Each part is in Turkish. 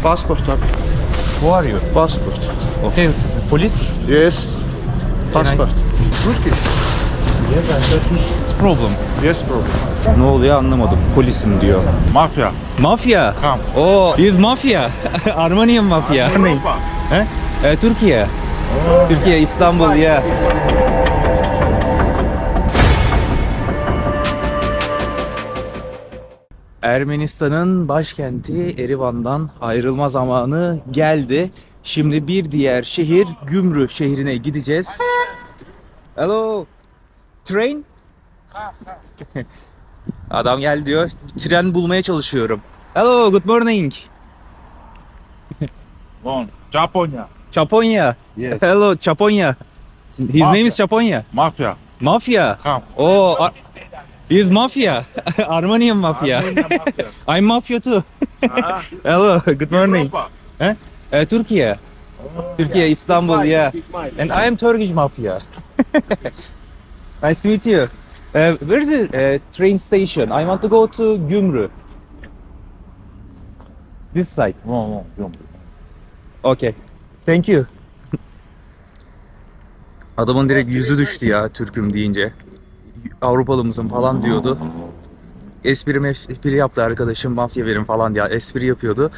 Passport tabii. Who are you? Passport. Okay, police? Yes. Passport. Turkish. Yes, I'm Turkish. It's problem. Yes, bro. Ne oluyor anlamadım. Polisim diyor. Mafya. Mafya? Come. Oh, he's mafya. Armenian mafya. Europa. Türkiye. Türkiye, İstanbul ya. Ermenistan'ın başkenti Erivan'dan ayrılma zamanı geldi. Şimdi bir diğer şehir Gümrü şehrine gideceğiz. Hello. Train? Adam gel diyor. Tren bulmaya çalışıyorum. Hello, good morning. Bon. Japonya. Japonya. Yes. Hello, Japonya. His name is Japonya. Mafya. Mafia. Come. Oh, he's mafia. Armenian mafia. Mafya. I'm mafia too. Hello, good morning. Europa. Türkiye. Türkiye, İstanbul, yeah. And I am Turkish mafia. Nice to meet you. Where is the train station? I want to go to Gümrü. This side. No. Okay. Thank you. Adamın direkt yüzü düştü ya Türk'üm deyince. Avrupalı mısın falan diyordu. Espri yaptı arkadaşım, mafya verin falan diye espri yapıyordu.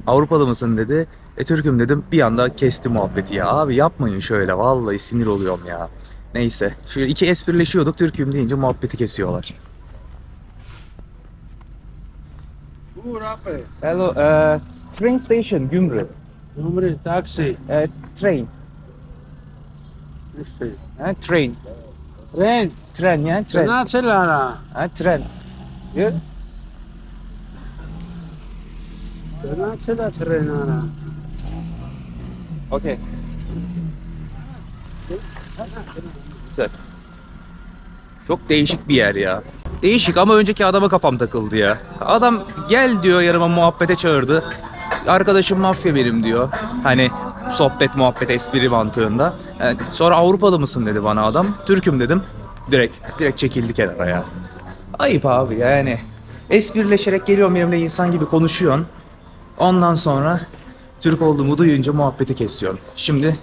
Avrupalı mısın dedi. Türk'üm dedim. Bir anda kesti muhabbeti ya. Abi yapmayın şöyle. Vallahi sinir oluyorum ya. Neyse. Şöyle iki esprileşiyorduk. Türk'üm deyince muhabbeti kesiyorlar. Hello. Train station Gümrü. Gümrü taksi. Train. İşte. Train. Tren. Tren ya. Tren. Nasıl Tren. Yeah. Nasıl tren ara? Okay. Güzel. Çok değişik bir yer ya. Değişik ama önceki adama kafam takıldı ya. Adam gel diyor yanıma muhabbete çağırdı. Arkadaşım mafya benim diyor. Hani sohbet muhabbet espri mantığında. Sonra Avrupalı mısın dedi bana adam. Türk'üm dedim. Direkt çekildi kenara ya. Ayıp abi yani. Esprileşerek geliyorum benimle insan gibi konuşuyorsun. Ondan sonra Türk olduğumu duyunca muhabbeti kesiyorsun. Şimdi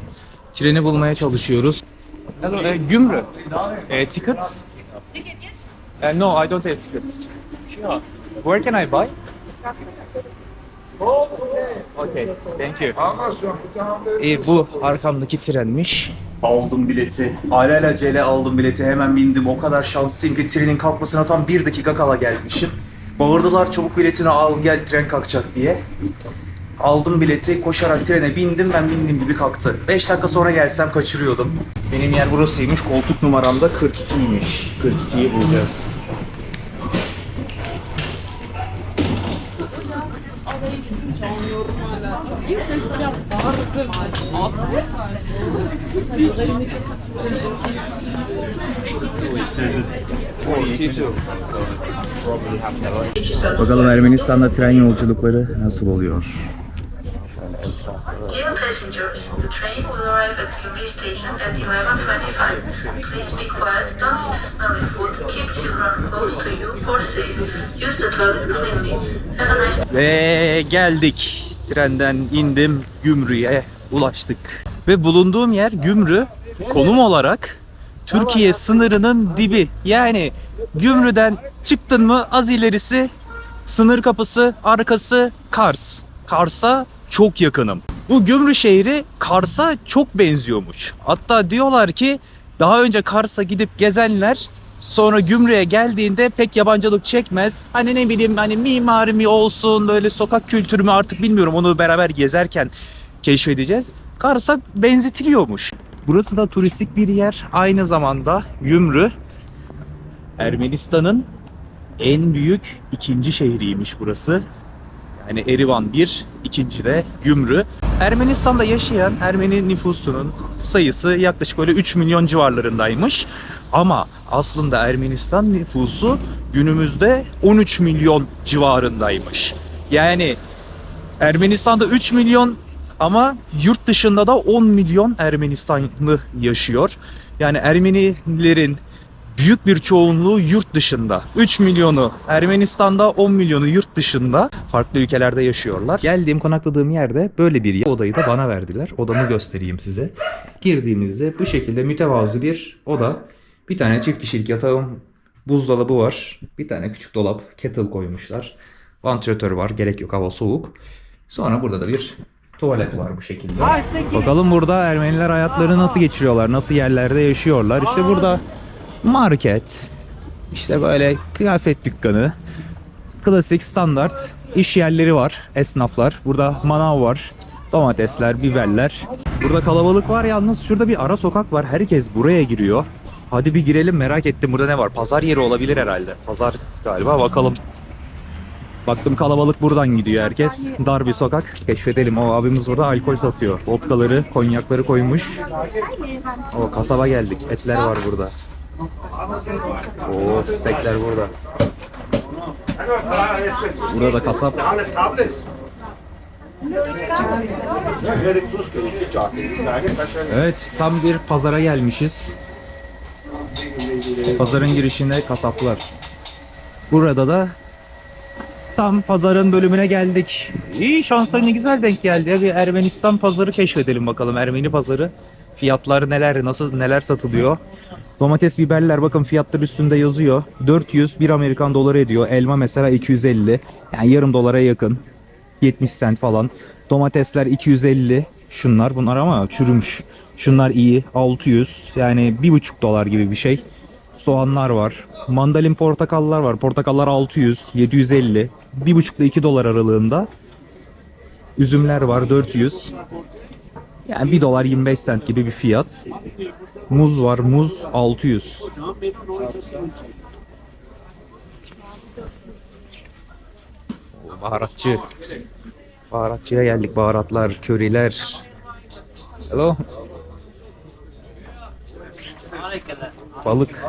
treni bulmaya çalışıyoruz. Hello, Gümrü. Tickets? No, I don't have tickets. Where can I buy? Okay, thank you. Bu arkamdaki trenmiş. Aldım bileti. Alelacele aldım bileti. Hemen bindim. O kadar şanslıyım ki trenin kalkmasına tam 1 dakika kala gelmişim. Bağırdılar çabuk biletini al gel tren kalkacak diye. Aldım bileti, koşarak trene bindim, ben bindiğim gibi kalktı. 5 dakika sonra gelsem kaçırıyordum. Benim yer burasıymış, koltuk numaram da 42'ymiş. 42'yi bulacağız. Bakalım Ermenistan'da tren yolculukları nasıl oluyor? Dear passengers, the train will arrive at Gümrü Station at 11:25. Please be quiet, don't eat smelly food, keep children close to you for safe. Use the toilet cleanly. Have a nice Ve geldik. Trenden indim, Gümrü'ye ulaştık. Ve bulunduğum yer Gümrü, konum olarak Türkiye sınırının dibi. Yani Gümrü'den çıktın mı az ilerisi sınır kapısı, arkası Kars. Kars'a çok yakınım. Bu Gümrü şehri Kars'a çok benziyormuş. Hatta diyorlar ki daha önce Kars'a gidip gezenler sonra Gümrü'ye geldiğinde pek yabancılık çekmez. Hani ne bileyim hani mimari mi olsun böyle sokak kültürü mü artık bilmiyorum, onu beraber gezerken keşfedeceğiz. Kars'a benzetiliyormuş. Burası da turistik bir yer. Aynı zamanda Gümrü Ermenistan'ın en büyük ikinci şehriymiş burası. Yani Erivan 1, ikinci de Gümrü. Ermenistan'da yaşayan Ermeni nüfusunun sayısı yaklaşık böyle 3 milyon civarlarındaymış. Ama aslında Ermenistan nüfusu günümüzde 13 milyon civarındaymış. Yani Ermenistan'da 3 milyon ama yurt dışında da 10 milyon Ermenistanlı yaşıyor. Yani Ermenilerin büyük bir çoğunluğu yurt dışında. 3 milyonu Ermenistan'da, 10 milyonu yurt dışında, farklı ülkelerde yaşıyorlar. Geldiğim, konakladığım yerde böyle bir yer. Odayı da bana verdiler. Odamı göstereyim size. Girdiğimizde bu şekilde mütevazı bir oda. Bir tane çift kişilik yatağım, buzdolabı var. Bir tane küçük dolap, kettle koymuşlar. Vantilatör var, gerek yok, hava soğuk. Sonra burada da bir tuvalet var bu şekilde. Bakalım burada Ermeniler hayatlarını nasıl geçiriyorlar, nasıl yerlerde yaşıyorlar. İşte burada market, işte böyle kıyafet dükkanı, klasik standart iş yerleri var, esnaflar. Burada manav var, domatesler, biberler. Burada kalabalık var, yalnız şurada bir ara sokak var. Herkes buraya giriyor. Hadi bir girelim, merak ettim burada ne var. Pazar yeri olabilir herhalde. Pazar galiba, bakalım. Baktım kalabalık, buradan gidiyor herkes. Dar bir sokak. Keşfedelim. O abimiz burada alkol satıyor. Vodkaları, konyakları koymuş. O kasaba geldik. Etler var burada. Oo, steakler burada. Burada da kasap. Evet, tam bir pazara gelmişiz. Pazarın girişinde kasaplar. Burada da tam pazarın bölümüne geldik. İyi, şanslar ne güzel denk geldi. Bir Ermenistan pazarı keşfedelim bakalım. Ermeni pazarı. Fiyatlar neler, nasıl, neler satılıyor. Domates, biberler, bakın fiyatlar üstünde yazıyor. 400, 1 Amerikan doları ediyor. Elma mesela 250. Yani yarım dolara yakın. 70 sent falan. Domatesler 250. Şunlar, bunlar ama çürümüş. Şunlar iyi. 600. Yani 1,5 dolar gibi bir şey. Soğanlar var. Mandalin, portakallar var. Portakallar 600, 750. 1,5 ile 2 dolar aralığında. Üzümler var 400. Yani 1 dolar 25 sent gibi bir fiyat. Muz var. Muz 600. Baharatçı. Baharatçıya geldik. Baharatlar, köriler. Hello. Balık.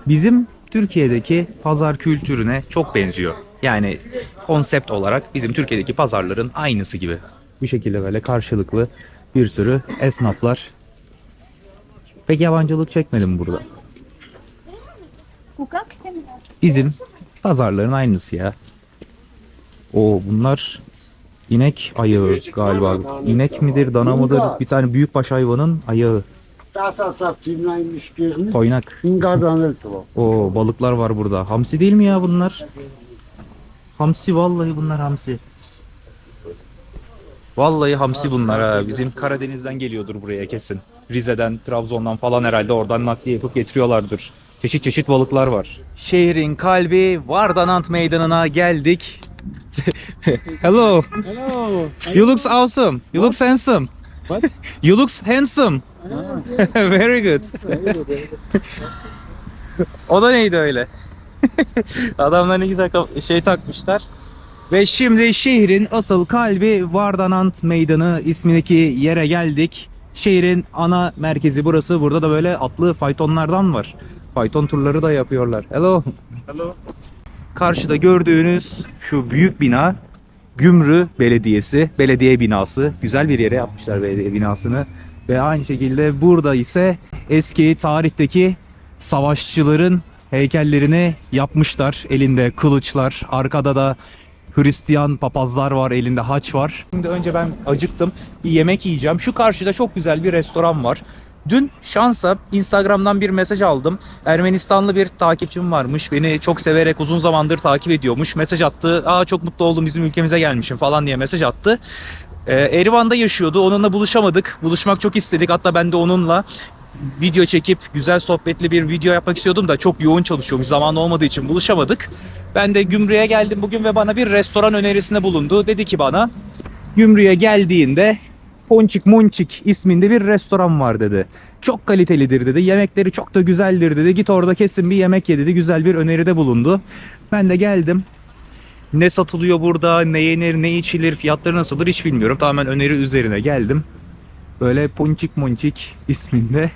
Bizim Türkiye'deki pazar kültürüne çok benziyor. Yani konsept olarak bizim Türkiye'deki pazarların aynısı gibi. Bu şekilde böyle karşılıklı bir sürü esnaflar. Pek yabancılık çekmedim burada. Bizim pazarların aynısı ya. O bunlar inek ayağı galiba. İnek midir, dana mıdır? Bir tane büyükbaş hayvanın ayağı. Toynak. O balıklar var burada. Hamsi değil mi ya bunlar? Hamsi, vallahi bunlar hamsi. Vallahi hamsi bunlar ha. Bizim Karadeniz'den geliyordur buraya kesin. Rize'den, Trabzon'dan falan herhalde, oradan nakliye yapıp getiriyorlardır. Çeşit çeşit balıklar var. Şehrin kalbi Vardanant Meydanı'na geldik. Hello. Hello. You look awesome. You look handsome. What? You look handsome. Very good. O da neydi öyle? Adamlar ne güzel şey takmışlar. Ve şimdi şehrin asıl kalbi Vardanant Meydanı ismindeki yere geldik. Şehrin ana merkezi burası. Burada da böyle atlı faytonlardan var. Fayton turları da yapıyorlar. Hello. Hello. Karşıda gördüğünüz şu büyük bina Gümrü Belediyesi, belediye binası. Güzel bir yere yapmışlar belediye binasını. Ve aynı şekilde burada ise eski tarihteki savaşçıların heykellerini yapmışlar. Elinde kılıçlar, arkada da Hristiyan papazlar var, elinde haç var. Şimdi önce ben acıktım, bir yemek yiyeceğim. Şu karşıda çok güzel bir restoran var. Dün şansa Instagram'dan bir mesaj aldım. Ermenistanlı bir takipçim varmış. Beni çok severek uzun zamandır takip ediyormuş. Mesaj attı. Aa, çok mutlu oldum, bizim ülkemize gelmişim falan diye mesaj attı. Erivan'da yaşıyordu. Onunla buluşamadık. Buluşmak çok istedik. Hatta ben de onunla video çekip güzel sohbetli bir video yapmak istiyordum da çok yoğun çalışıyormuş. Zamanı olmadığı için buluşamadık. Ben de Gümrü'ye geldim bugün ve bana bir restoran önerisinde bulundu. Dedi ki bana, Gümrü'ye geldiğinde Ponçik Monçik isminde bir restoran var dedi. Çok kalitelidir dedi. Yemekleri çok da güzeldir dedi. Git orada kesin bir yemek ye dedi. Güzel bir öneride bulundu. Ben de geldim. Ne satılıyor burada, ne yenir, ne içilir, fiyatları nasıldır hiç bilmiyorum. Tamamen öneri üzerine geldim. Böyle Ponçik Monçik isminde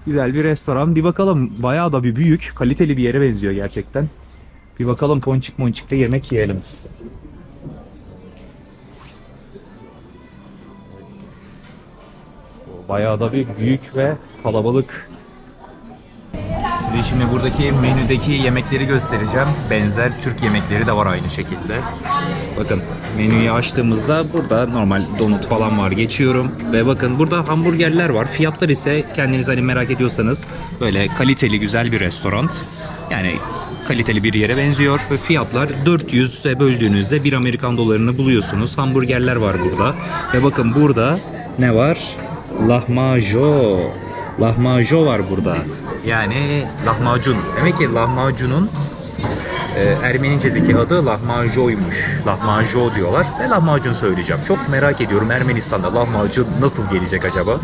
güzel bir restoran. Bir bakalım, bayağı da bir büyük, kaliteli bir yere benziyor gerçekten. Bir bakalım, Ponçik Monçik'te yemek yiyelim. Bayağı da bir büyük ve kalabalık. Size şimdi buradaki menüdeki yemekleri göstereceğim. Benzer Türk yemekleri de var aynı şekilde. Bakın menüyü açtığımızda burada normal donut falan var. Geçiyorum ve bakın burada hamburgerler var. Fiyatlar ise kendiniz hani merak ediyorsanız böyle kaliteli güzel bir restoran. Yani kaliteli bir yere benziyor ve fiyatlar 400'e böldüğünüzde 1 Amerikan dolarını buluyorsunuz. Hamburgerler var burada. Ve bakın burada ne var? Lahmacun. Lahmacun var burada. Yani lahmacun. Demek ki lahmacunun Ermenice'deki adı lahmacun'ymuş. Lahmacun diyorlar ve lahmacun söyleyeceğim. Çok merak ediyorum Ermenistan'da lahmacun nasıl gelecek acaba?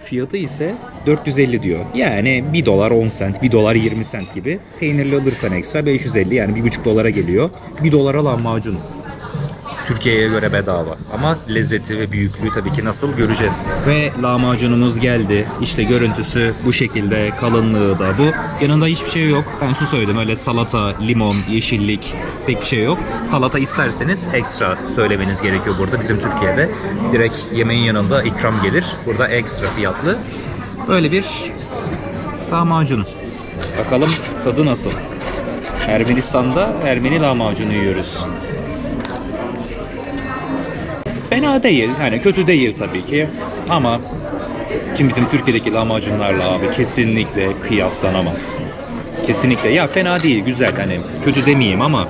Fiyatı ise 450 diyor. Yani 1 dolar 10 sent, 1 dolar 20 sent gibi. Peynirli alırsan ekstra 550 yani 1,5 dolara geliyor. 1 dolara lahmacun. Türkiye'ye göre bedava. Ama lezzeti ve büyüklüğü tabii ki nasıl göreceğiz. Ve lahmacunumuz geldi. İşte görüntüsü bu şekilde, kalınlığı da bu. Yanında hiçbir şey yok. Ben su söyledim. Öyle salata, limon, yeşillik pek bir şey yok. Salata isterseniz ekstra söylemeniz gerekiyor burada. Bizim Türkiye'de direkt yemeğin yanında ikram gelir. Burada ekstra fiyatlı. Böyle bir lahmacun. Bakalım tadı nasıl? Ermenistan'da Ermeni lahmacunu yiyoruz. Fena değil, yani kötü değil tabii ki ama şimdi bizim Türkiye'deki lahmacunlarla abi kesinlikle kıyaslanamaz. Kesinlikle ya fena değil, güzel, hani kötü demeyeyim ama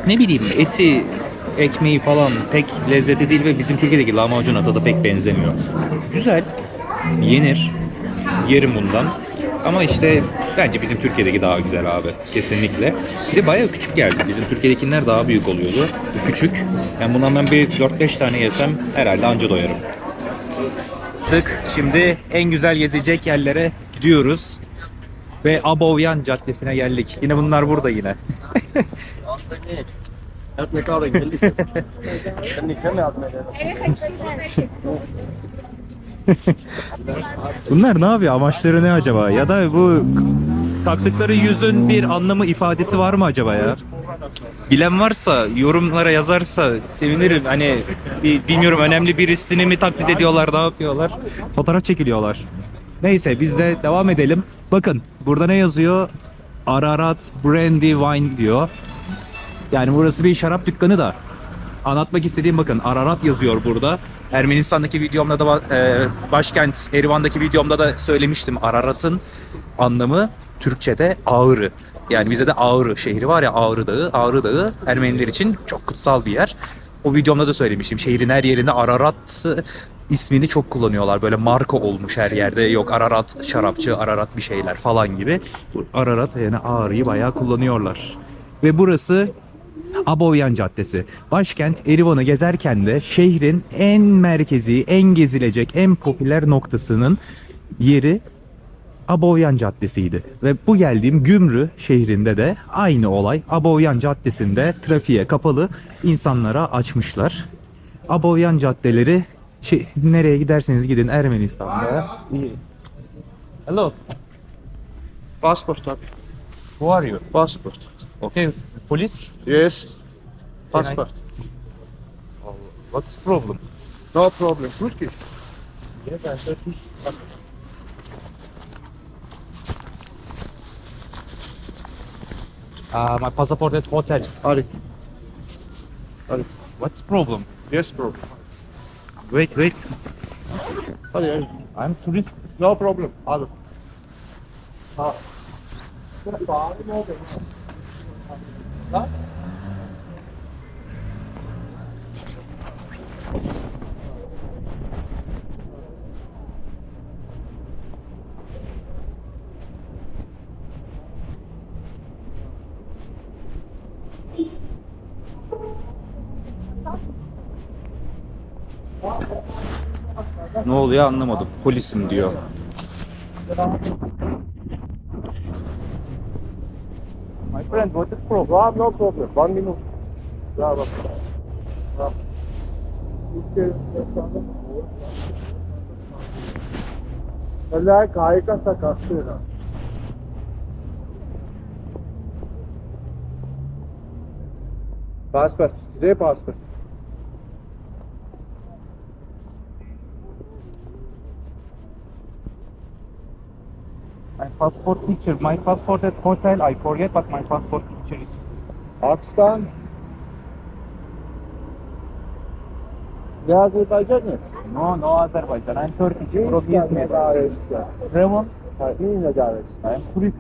ne bileyim eti, ekmeği falan pek lezzetli değil ve bizim Türkiye'deki lahmacuna tadı pek benzemiyor. Güzel, yenir, yerim bundan. Ama işte bence bizim Türkiye'deki daha güzel abi. Kesinlikle. Bir de bayağı küçük geldi. Bizim Türkiye'dekiler daha büyük oluyordu. Bu küçük. Yani bundan ben bir 4-5 tane yesem herhalde anca doyarım. Şimdi en güzel gezecek yerlere gidiyoruz. Ve Abovyan Caddesi'ne geldik. Yine bunlar burada yine. Bunlar ne yapıyor? Amaçları ne acaba? Ya da bu taktıkları yüzün bir anlamı, ifadesi var mı acaba ya? Bilen varsa, yorumlara yazarsa sevinirim. Hani bilmiyorum, önemli birisini mi taklit ediyorlar, ne yapıyorlar? Fotoğraf çekiliyorlar. Neyse biz de devam edelim. Bakın burada ne yazıyor? Ararat Brandy Wine diyor. Yani burası bir şarap dükkanı da. Anlatmak istediğim bakın Ararat yazıyor burada. Ermenistan'daki videomda da başkent Erivan'daki videomda da söylemiştim. Ararat'ın anlamı Türkçe'de Ağrı. Yani bizde de Ağrı şehri var ya, Ağrı Dağı. Ağrı Dağı Ermeniler için çok kutsal bir yer. O videomda da söylemiştim. Şehrin her yerinde Ararat ismini çok kullanıyorlar. Böyle marka olmuş her yerde. Yok Ararat şarapçı, Ararat bir şeyler falan gibi. Ararat yani Ağrı'yı bayağı kullanıyorlar. Ve burası Abovyan Caddesi. Başkent Erivan'ı gezerken de şehrin en merkezi, en gezilecek, en popüler noktasının yeri Abovyan Caddesi'ydi. Ve bu geldiğim Gümrü şehrinde de aynı olay. Abovyan Caddesi'nde trafiğe kapalı, insanlara açmışlar. Abovyan caddeleri nereye giderseniz gidin Ermenistan'da. Hello. Passport abi. Who are you? Passport. Okay, police? Yes. Passport. What's the problem? No problem. Turkish. Yes, I'm Turkish. My passport at hotel. Hadi. Hadi. What's the problem? Yes bro. Wait. Hadi. I'm tourist. No problem. Hadi. Ha. Ne oluyor anlamadım. Polisim diyor. My friend, what is the problem? No problem. 1 minute. Ya bak. Vallahi कायका sakatlı ya. Passport. Где passport? passport picture. My passport at hotel. I forget, but my passport picture is. Pakistan. Ne Azerbaycan'ı? No Azerbaijan. I'm Turkish. From Izmir. Travel. Ne davetsin? I'm tourist.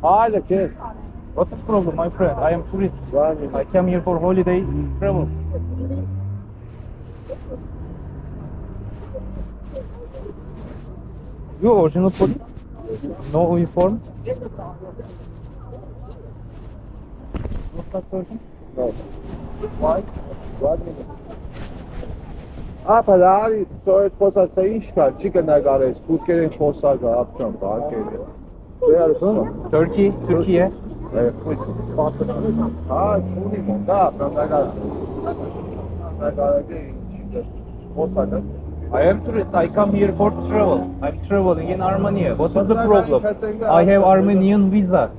Hala ki. What is problem, my friend? I am tourist. Yani. I came here for holiday. Travel. You original police? No uniform? No such person? No. Why? Apalari, to je posasajiška, čika nagares, putkeren posaga, apčam, parkeri. Turkey, Türkiye. Evet. Ha, unimum, da, from nagares. Nagares değil, posaga. I am tourist. I come here for travel. I'm traveling in Armenia. What is the problem? I have Armenian visa.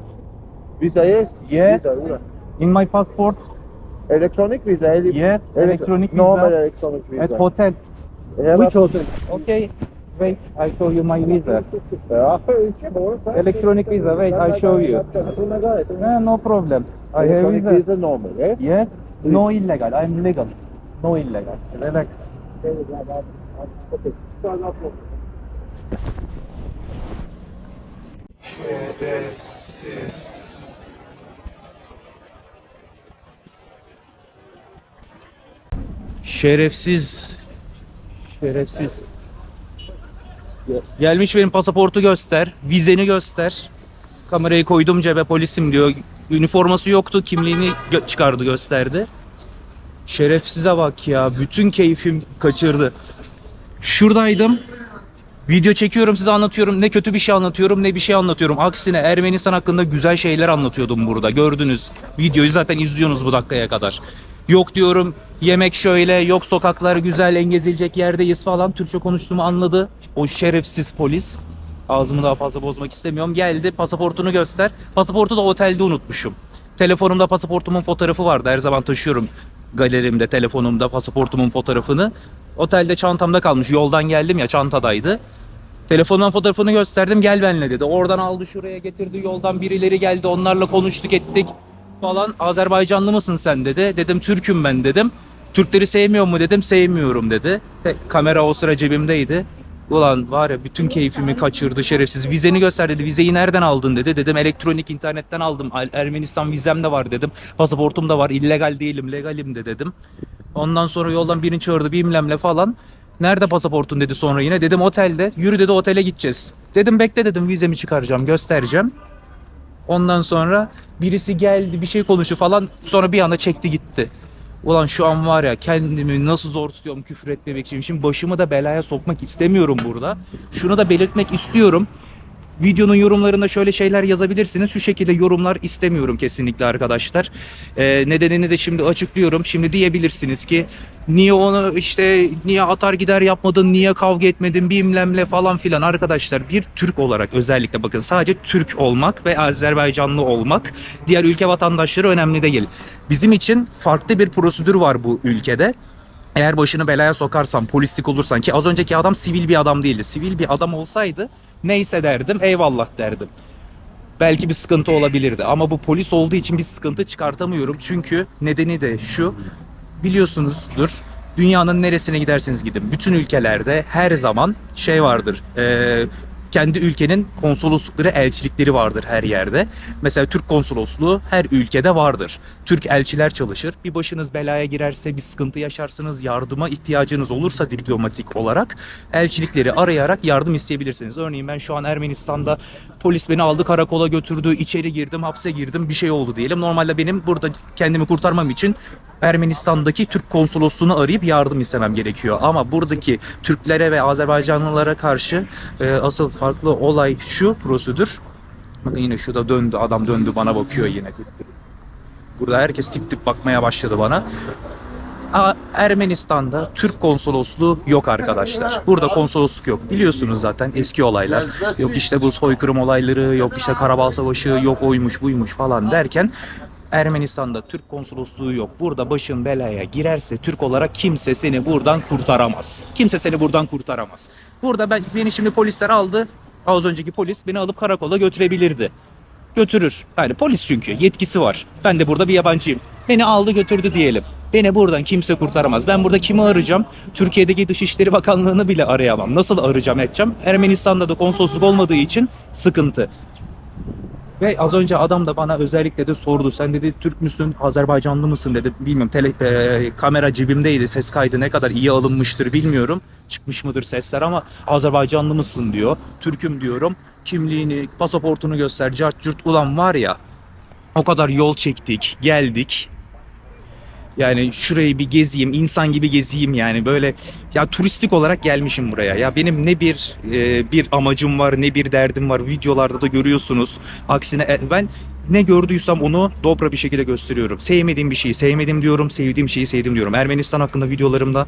Visa yes? Yes. Visa, ura. In my passport. Electronic visa? Yes, electronic visa. Normal electronic visa. At hotel. Which hotel? Okay. Wait, I show you my visa. Ya, Electronic visa. Wait, I show you. No problem. I have Electronic visa. visa normal, eh? Yes. No illegal. I'm legal. No illegal. Relax. Şerefsiz. Şerefsiz. Şerefsiz. Gelmiş benim pasaportu göster, vizeni göster. Kamerayı koydum cebe, polisim diyor. Üniforması yoktu, kimliğini çıkardı gösterdi. Şerefsize bak ya, bütün keyfim kaçırdı. Şuradaydım. Video çekiyorum, size anlatıyorum. Ne kötü bir şey anlatıyorum, ne bir şey anlatıyorum. Aksine Ermenistan hakkında güzel şeyler anlatıyordum burada. Gördünüz. Videoyu zaten izliyorsunuz bu dakikaya kadar. Yok diyorum, yemek şöyle, yok sokaklar güzel, en gezilecek yerdeyiz falan. Türkçe konuştuğumu anladı. O şerefsiz polis. Ağzımı daha fazla bozmak istemiyorum. Geldi, pasaportunu göster. Pasaportu da otelde unutmuşum. Telefonumda pasaportumun fotoğrafı vardı. Her zaman taşıyorum galerimde, telefonumda pasaportumun fotoğrafını. Otelde çantamda kalmış. Yoldan geldim ya, çantadaydı. Telefondan fotoğrafını gösterdim, gel benimle dedi. Oradan aldı, şuraya getirdi. Yoldan birileri geldi, onlarla konuştuk ettik falan. Azerbaycanlı mısın sen dedi. Dedim Türk'üm ben dedim. Türkleri sevmiyor mu dedim. Sevmiyorum dedi. Kamera o sıra cebimdeydi. Ulan var ya, bütün keyfimi kaçırdı şerefsiz. Vizeni göster dedi. Vizeyi nereden aldın dedi. Dedim elektronik internetten aldım. Ermenistan vizem de var dedim. Pasaportum da var. İllegal değilim, legalim de dedim. Ondan sonra yoldan birini çağırdı, bilmemle falan. Nerede pasaportun dedi sonra yine. Dedim otelde. Yürü dedi, otele gideceğiz. Dedim bekle dedim, vizemi çıkaracağım, göstereceğim. Ondan sonra birisi geldi, bir şey konuştu falan. Sonra bir anda çekti gitti. Ulan şu an var ya, kendimi nasıl zor tutuyorum küfür etmemek için. Şimdi başımı da belaya sokmak istemiyorum burada. Şunu da belirtmek istiyorum. Videonun yorumlarında şöyle şeyler yazabilirsiniz. Şu şekilde yorumlar istemiyorum kesinlikle arkadaşlar. Nedenini de şimdi açıklıyorum. Şimdi diyebilirsiniz ki niye onu işte, niye atar gider yapmadın, niye kavga etmedin bilmemle falan filan. Arkadaşlar, bir Türk olarak özellikle bakın, sadece Türk olmak ve Azerbaycanlı olmak diğer ülke vatandaşları önemli değil. Bizim için farklı bir prosedür var bu ülkede. Eğer başını belaya sokarsan, polislik olursan, ki az önceki adam sivil bir adam değildi. Sivil bir adam olsaydı neyse derdim, eyvallah derdim. Belki bir sıkıntı olabilirdi ama bu polis olduğu için bir sıkıntı çıkartamıyorum. Çünkü nedeni de şu, biliyorsunuzdur, dünyanın neresine giderseniz gidin, bütün ülkelerde her zaman şey vardır. Kendi ülkenin konsoloslukları, elçilikleri vardır her yerde. Mesela Türk konsolosluğu her ülkede vardır. Türk elçiler çalışır. Bir başınız belaya girerse, bir sıkıntı yaşarsınız, yardıma ihtiyacınız olursa diplomatik olarak elçilikleri arayarak yardım isteyebilirsiniz. Örneğin ben şu an Ermenistan'da, polis beni aldı, karakola götürdü, içeri girdim, hapse girdim, bir şey oldu diyelim. Normalde benim burada kendimi kurtarmam için Ermenistan'daki Türk konsolosluğunu arayıp yardım istemem gerekiyor. Ama buradaki Türklere ve Azerbaycanlılara karşı asıl farklı olay şu, prosedür. Bakın yine şurada döndü, adam döndü bana bakıyor yine. Burada herkes tip tip bakmaya başladı bana. Ermenistan'da Türk konsolosluğu yok arkadaşlar. Burada konsolosluk yok. Biliyorsunuz zaten eski olaylar. Yok işte bu soykırım olayları, yok işte Karabağ Savaşı, yok oymuş buymuş falan derken Ermenistan'da Türk konsolosluğu yok. Burada başın belaya girerse Türk olarak kimse seni buradan kurtaramaz. Kimse seni buradan kurtaramaz. Burada beni şimdi polisler aldı. Az önceki polis beni alıp karakola götürebilirdi. Götürür. Yani polis çünkü yetkisi var. Ben de burada bir yabancıyım. Beni aldı götürdü diyelim. Beni buradan kimse kurtaramaz. Ben burada kimi arayacağım? Türkiye'deki Dışişleri Bakanlığı'nı bile arayamam. Nasıl arayacağım edeceğim? Ermenistan'da da konsolosluk olmadığı için sıkıntı. Ve az önce adam da bana özellikle de sordu. Sen dedi Türk müsün, Azerbaycanlı mısın dedi. Bilmiyorum kamera cebimdeydi. Ses kaydı ne kadar iyi alınmıştır bilmiyorum. Çıkmış mıdır sesler ama Azerbaycanlı mısın diyor. Türk'üm diyorum. Kimliğini, pasaportunu göster. Cart cürt ulan var ya. O kadar yol çektik, geldik. Yani şurayı bir gezeyim, insan gibi gezeyim yani böyle ya turistik olarak gelmişim buraya. Ya benim ne bir amacım var, ne bir derdim var. Videolarda da görüyorsunuz. Aksine ben ne gördüysem onu dobra bir şekilde gösteriyorum. Sevmediğim bir şeyi sevmedim diyorum, sevdiğim şeyi sevdim diyorum. Ermenistan hakkında videolarımda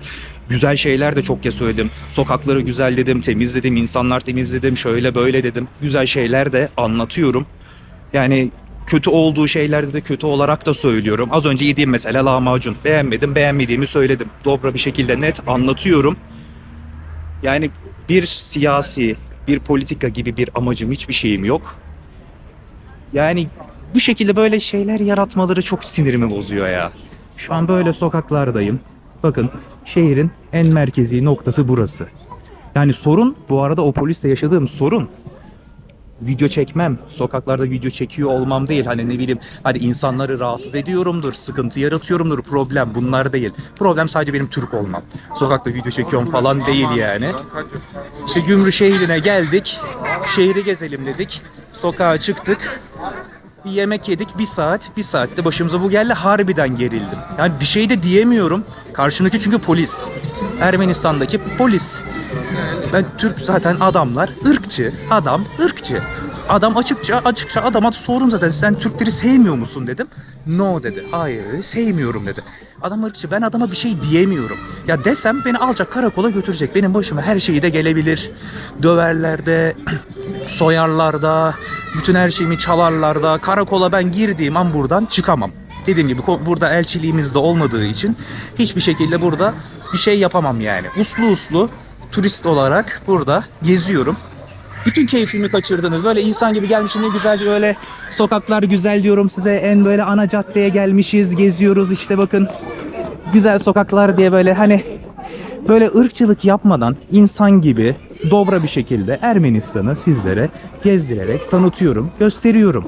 güzel şeyler de çok kez söyledim. Sokakları güzel dedim, temizledim, insanlar temizledim, şöyle böyle dedim. Güzel şeyler de anlatıyorum. Yani kötü olduğu şeylerde de kötü olarak da söylüyorum. Az önce yediğim mesela lahmacun. Beğenmedim, beğenmediğimi söyledim. Dobra bir şekilde net anlatıyorum. Yani bir siyasi, bir politika gibi bir amacım, hiçbir şeyim yok. Yani bu şekilde böyle şeyler yaratmaları çok sinirimi bozuyor ya. Şu an böyle sokaklardayım. Bakın şehrin en merkezi noktası burası. Yani sorun bu arada o polisle yaşadığım sorun. Video çekmem, sokaklarda video çekiyor olmam değil. Hani ne bileyim, hadi insanları rahatsız ediyorumdur, sıkıntı yaratıyorumdur, problem bunlar değil. Problem sadece benim Türk olmam. Sokakta video çekiyorum falan değil yani. İşte Gümrü şehrine geldik, şehri gezelim dedik, sokağa çıktık. Bir yemek yedik, bir saatte başımıza bu geldi, harbiden gerildim. Yani bir şey de diyemiyorum. Karşımdaki çünkü polis. Ermenistan'daki polis. Ben Türk zaten adamlar ırkçı. Adam ırkçı. Adam açıkça adama sordum zaten, sen Türkleri sevmiyor musun dedim. No dedi. Hayır dedi, sevmiyorum dedi. Adam ırkçı, ben adama bir şey diyemiyorum. Ya desem beni alacak karakola götürecek. Benim başıma her şeyi de gelebilir. Döverler de, soyarlar da, bütün her şeyimi çalarlar da. Karakola ben girdiğim an buradan çıkamam. Dediğim gibi burada elçiliğimiz de olmadığı için hiçbir şekilde burada bir şey yapamam yani. Uslu turist olarak burada geziyorum. Bütün keyfimi kaçırdınız. Böyle insan gibi gelmişim, ne güzelce böyle sokaklar güzel diyorum size. En böyle ana caddeye gelmişiz, geziyoruz işte bakın. Güzel sokaklar diye böyle hani böyle ırkçılık yapmadan insan gibi dobra bir şekilde Ermenistan'ı sizlere gezdirerek tanıtıyorum, gösteriyorum.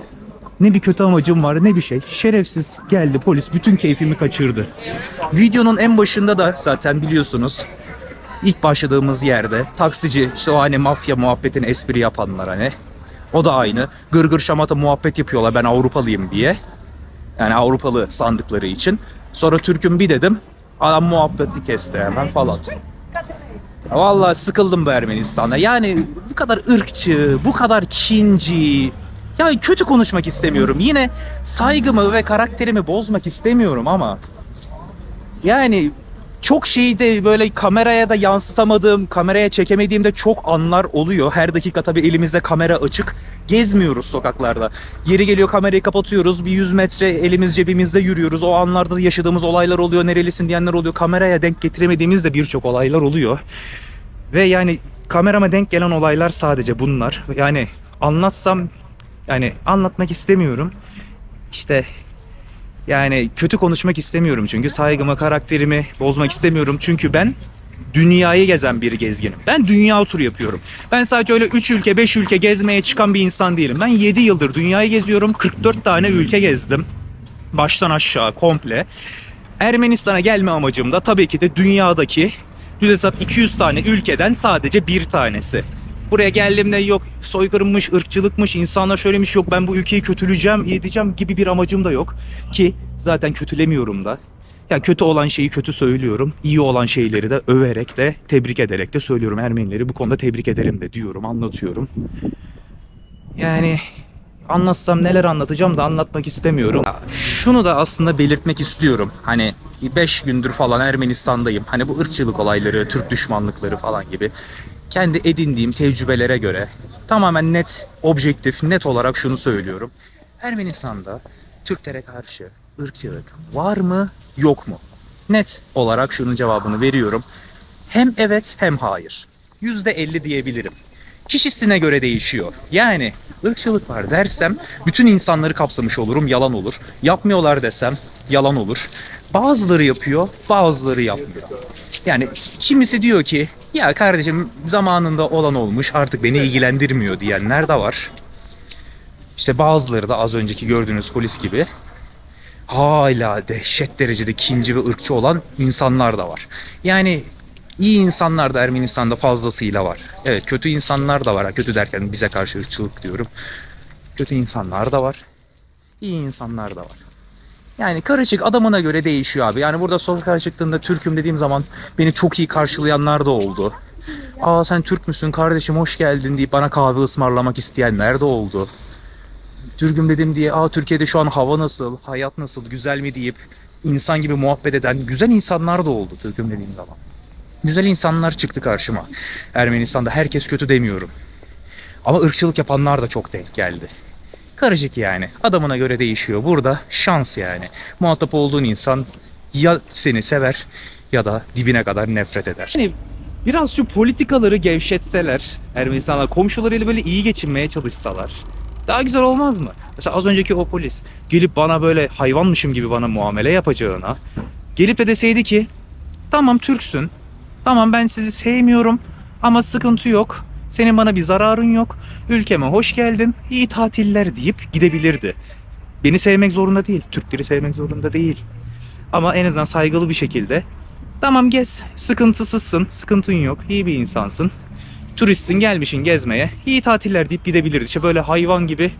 Ne bir kötü amacım var ne bir şey. Şerefsiz geldi polis, bütün keyfimi kaçırdı. Videonun en başında da zaten biliyorsunuz, İlk başladığımız yerde taksici, işte o hani mafya muhabbetini espri yapanlar hani. O da aynı. Gırgır şamata muhabbet yapıyorlar ben Avrupalıyım diye. Yani Avrupalı sandıkları için. Sonra Türk'üm bir dedim. Adam muhabbeti kesti hemen falan. Vallahi sıkıldım bu Ermenistan'da. Yani bu kadar ırkçı, bu kadar kinci. Ya kötü konuşmak istemiyorum. Yine saygımı ve karakterimi bozmak istemiyorum ama yani çok şeyi de böyle kameraya da yansıtamadığım, kameraya çekemediğim de çok anlar oluyor. Her dakika tabii elimizde kamera açık. Gezmiyoruz sokaklarda. Yeri geliyor kamerayı kapatıyoruz. Bir 100 metre elimiz cebimizde yürüyoruz. O anlarda da yaşadığımız olaylar oluyor. Nerelisin diyenler oluyor. Kameraya denk getiremediğimiz de birçok olaylar oluyor. Ve yani kamerama denk gelen olaylar sadece bunlar. Yani anlatsam, yani anlatmak istemiyorum. İşte yani kötü konuşmak istemiyorum çünkü saygımı, karakterimi bozmak istemiyorum. Çünkü ben dünyayı gezen bir gezginim. Ben dünya turu yapıyorum. Ben sadece öyle 3 ülke, 5 ülke gezmeye çıkan bir insan değilim. Ben 7 yıldır dünyayı geziyorum. 44 tane ülke gezdim. Baştan aşağı komple. Ermenistan'a gelme amacım da tabii ki de dünyadaki düz hesap 200 tane ülkeden sadece bir tanesi. Buraya geldiğimde yok soykırımmış, ırkçılıkmış, insanlar şöylemiş, yok ben bu ülkeyi kötüleyeceğim, edeceğim gibi bir amacım da yok. Ki zaten kötülemiyorum da. Yani kötü olan şeyi kötü söylüyorum. İyi olan şeyleri de överek de, tebrik ederek de söylüyorum. Ermenileri bu konuda tebrik ederim de diyorum, anlatıyorum. Yani anlatsam neler anlatacağım da anlatmak istemiyorum. Şunu da aslında belirtmek istiyorum. Hani 5 gündür falan Ermenistan'dayım. Hani bu ırkçılık olayları, Türk düşmanlıkları falan gibi. Kendi edindiğim tecrübelere göre tamamen net, objektif, net olarak şunu söylüyorum. Ermenistan'da Türklere karşı ırkçılık var mı, yok mu? Net olarak şunun cevabını veriyorum. Hem evet hem hayır. %50 diyebilirim. Kişisine göre değişiyor. Yani ırkçılık var dersem bütün insanları kapsamış olurum, yalan olur. Yapmıyorlar desem yalan olur. Bazıları yapıyor, bazıları yapmıyor. Yani kimisi diyor ki ya kardeşim zamanında olan olmuş artık beni ilgilendirmiyor diyenler de var. İşte bazıları da az önceki gördüğünüz polis gibi hala dehşet derecede kinci ve ırkçı olan insanlar da var. Yani iyi insanlar da Ermenistan'da fazlasıyla var. Evet kötü insanlar da var. Kötü derken bize karşı ırkçılık diyorum. Kötü insanlar da var. İyi insanlar da var. Yani karışık, adamına göre değişiyor abi. Yani burada sokağa çıktığımda Türk'üm dediğim zaman beni çok iyi karşılayanlar da oldu. Aa sen Türk müsün kardeşim hoş geldin deyip bana kahve ısmarlamak isteyenler de oldu. Türk'üm dedim diye aa Türkiye'de şu an hava nasıl, hayat nasıl, güzel mi deyip insan gibi muhabbet eden güzel insanlar da oldu Türk'üm dediğim zaman. Güzel insanlar çıktı karşıma. Ermenistan'da herkes kötü demiyorum. Ama ırkçılık yapanlar da çok denk geldi. Karışık yani. Adamına göre değişiyor. Burada şans yani. Muhatap olduğun insan ya seni sever ya da dibine kadar nefret eder. Yani biraz şu politikaları gevşetseler, Ermenistan'la komşularıyla böyle iyi geçinmeye çalışsalar daha güzel olmaz mı? Mesela az önceki o polis gelip bana böyle hayvanmışım gibi bana muamele yapacağına gelip de deseydi ki tamam Türksün, tamam ben sizi sevmiyorum ama sıkıntı yok. Senin bana bir zararın yok. Ülkeme hoş geldin. İyi tatiller deyip gidebilirdi. Beni sevmek zorunda değil. Türkleri sevmek zorunda değil. Ama en azından saygılı bir şekilde tamam gez. Sıkıntısızsın. Sıkıntın yok. İyi bir insansın. Turistsin gelmişsin gezmeye. İyi tatiller deyip gidebilirdi. İşte böyle hayvan gibi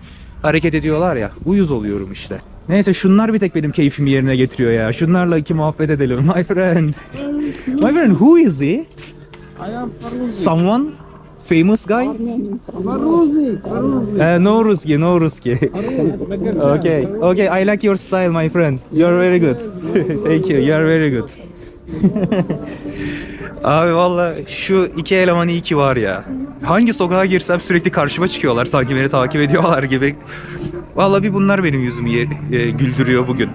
hareket ediyorlar ya. Uyuz oluyorum işte. Neyse şunlar bir tek benim keyfimi yerine getiriyor ya. Şunlarla iki muhabbet edelim. My friend. My friend, who is he? I am Faruzi. Someone? Famous guy? Faruzi. No Ruski, no Ruski. Okay, okay, I like your style, my friend. You are very good. Thank you, you are very good. Abi valla şu iki eleman iyi ki var ya. Hangi sokağa girsem sürekli karşıma çıkıyorlar sanki beni takip ediyorlar gibi. Valla bir bunlar benim yüzümü güldürüyor bugün.